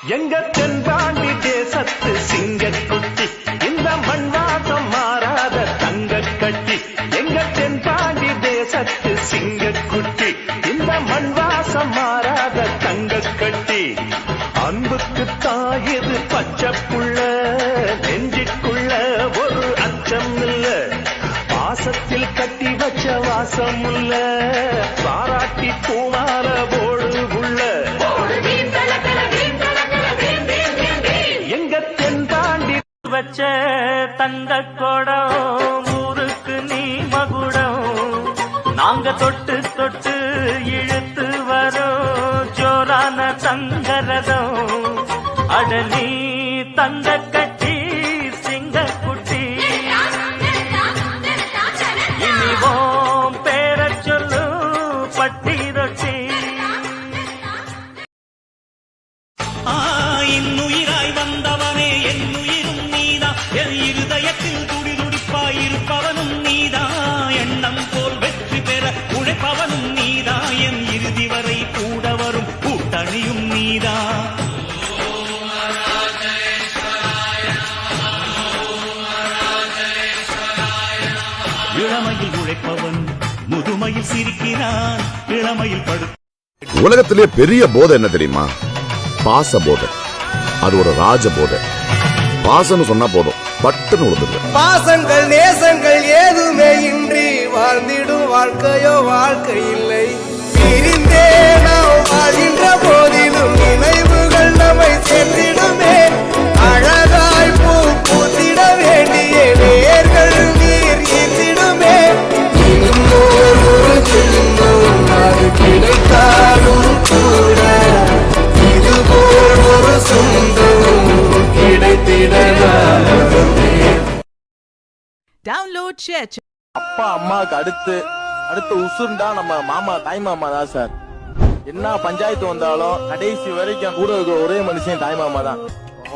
எங்க தென்பாண்டி தேசத்து சிங்கக்குட்டி இந்த மண்வாசம் மாறாத தங்க கட்டி. எங்க தென்பாண்டி தேசத்து சிங்கக்குட்டி இந்த மண்வாசம் மாறாத தங்க கட்டி. அன்புக்கு தாயது பச்சை புள்ள, நெஞ்சுக்குள்ள ஒரு அச்சம் இல்ல. பாசத்தில் கட்டி வச்ச வாசம் இல்ல, பாராட்டி பூமால போடு புள்ள. எங்க தென்பாண்டி வச்ச தந்த கொடம் ஊருக்கு நீ மகுடம். நாங்க தொட்டு தொட்டு இழுத்து வரோம் ஜோரான தங்கரதம். அடலி தங்க கட்டி சிங்க குட்டி, இனிவோம் பேர சொல்லு பட்டி ரொட்டி. இன்னுயிராய் வந்தவனே என்னுயிரும் நீதா, என் இருதயத்தில் துடி துடிப்பாயிருப்பவனும் நீதா. எண்ணம் போல் வெற்றி பெற உழைப்பவனும் நீதா, என் இறுதி வரை கூட வரும் கூட்டணியும் நீதா. இளமையில் உழைப்பவன் முதுமையில் சிரிக்கிறான், இளமையில் படு. உலகத்திலே பெரிய போதை என்ன தெரியுமா? பாச போதை. அது ஒரு ராஜ போதை. பாசம்னு சொன்னா போதும், பட்டுன்னு விழுந்துருது. பாசங்கள் நேசங்கள் ஏதுமே இன்றி வாழ்ந்திடும் வாழ்க்கையோ வாழ்க்கை இல்லை. பிரிந்தே நாம் வாழ்கின்ற போதிலும் நினைவுகள் நம்மை சேர்த்திடுமே. அழகாய் பூ பூத்திட வேண்டிய வேர்கள் நீர் ஈர்த்திடுமே. அது கிடைத்தாலும் கூட இதுபோல் ஒரு சொந்தம் கிடைத்திட. Download share. அப்பா அம்மாவுக்கு அடுத்த உசுருண்டா நம்ம மாமா தாய் மாமா தான் சார். என்ன பஞ்சாயத்து வந்தாலும் கடைசி வரைக்கும் கூட இருக்கிற ஒரே மனுஷன் தாய் மாமா தான்.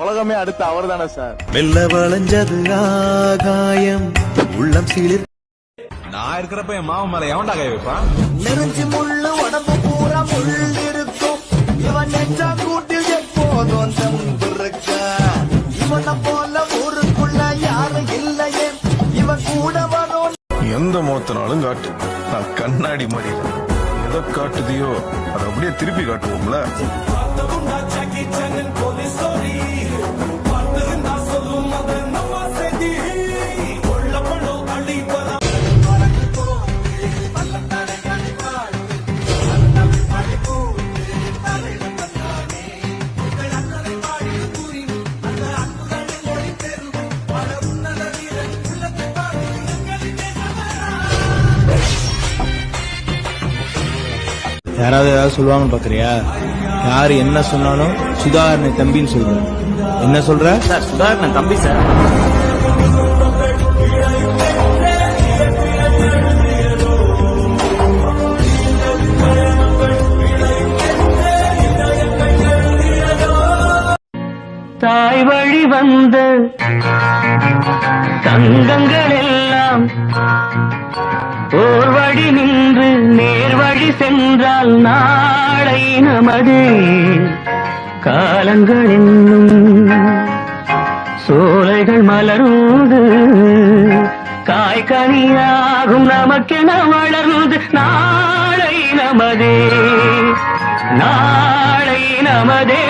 உலகமே அடுத்து அவர் தானே சார். மெல்ல வளைஞ்சது ஆகாயம் உள்ளம் சீலிர். நான் இருக்கிறப்ப என் மாமா மேல எவன்டா கை வைப்பான்? நெருஞ்சி முள்ளு உடம்பு பூரா முள் இருக்கும். இவன் நெஞ்சா கூட்டில் எப்போதும் தம்பிருக்க. இவனை போல ஊருக்குள்ள யாரும் இல்லையே, இவன் கூட வரும். எந்த மோத்தனாலும் காட்டு, நான் கண்ணாடி மாதிரி எதை காட்டுதியோ அதை அப்படியே திருப்பி காட்டுவோம்ல. யாராவது ஏதாவது சொல்லுவாங்கன்னு பாக்குறியா? யாரு என்ன சொன்னாலும் சுதாகரனை தம்பின்னு சொல்ற. என்ன சொல்ற? சார் சுதாகரன் தம்பி சார். தாய் வழி வந்த தங்கங்கள் எல்லாம் ஓர் வழி நின்று நேர் வழி சென்றால் நாளை நமது. காலங்கள் என்னும் சோலைகள் மலர்ந்து காய்கனியாகும் நமக்கென வளர்ந்து நாளை நமதே. நாளை நமதே,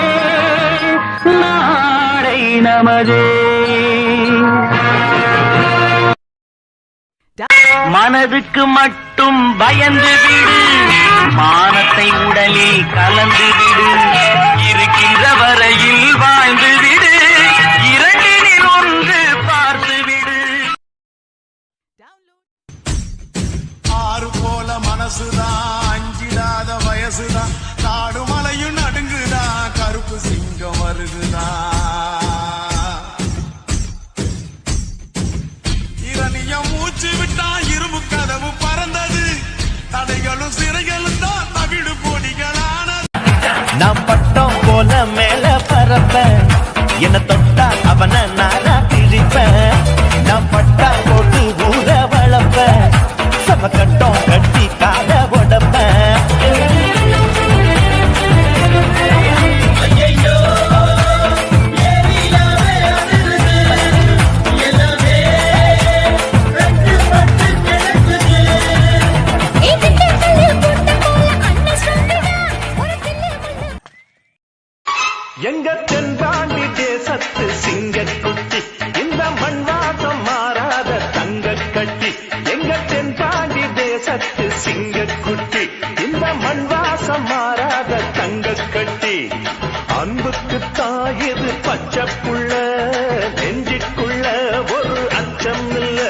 நாளை நமதே. மனதுக்கு மட்டும் பயந்து விடு, மானத்தை உடலில் கலந்து விடு. இருக்கின்ற வரையில் வாழ்ந்து விடு, இரண்டினில் ஒன்று பார்த்து விடு. ஆறு போல மனசுதான், அஞ்சிடாத வயசுதான். காடு மலையும் நடுங்குதான், கருப்பு சிங்கம் வருகுதான். இரணியம் மூச்சு விட்டா இரும்பு கதவு பறந்தது. தடைகளும் சிறைகளும் தான் தவிடு பொடிகளானது. நான் பட்டம் போல மேல பறப்ப, என்ன தொட்டா அவனை நானா பிரிப்ப. நான் பட்டா போட்டு ஊற வளப்ப, சம கட்டம் கட்டி கால உடப்ப. ஐயோ எங்க தென்பாண்டி தேசத்து சிங்கக்குட்டி இந்த மண்வாசம் மாறாத தங்க கட்டி எங்க தென்பாண்டி தேசத்து சிங்கக்குட்டி இந்த மண்வாசம் மாறாத தங்க கட்டி அன்புக்கு தாயது பச்சை புள்ள நெஞ்சுக்குள்ள ஒரு அச்சம் இல்ல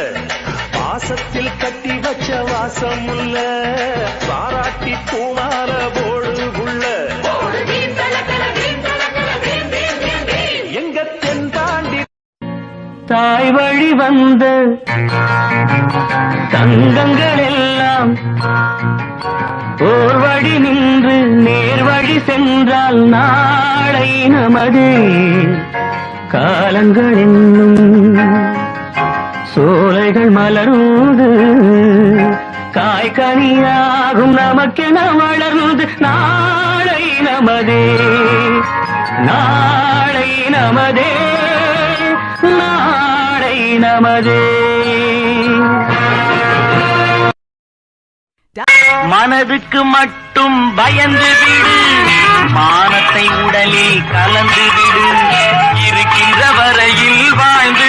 பாசத்தில் கட்டி வச்ச வாசம் இல்ல பாராட்டி பூமால போடு உள்ள எங்க தென்பாண்டி தாய் வழி வந்த தங்கங்கள் எல்லாம் ஓர் வழி நின்று நேர் வழி சென்றால் நாளை நமது காலங்கள் என்னும் சோலைகள் மலர்ந்து காய்கனியாகும் நமக்கென வளர்ந்து நாளை நமதே நாளை நமதே நாளை நமதே மனதுக்கு மட்டும் பயந்து விடு மானத்தை உடலில் கலந்து விடு இருக்கின்ற வரையில் வாழ்ந்து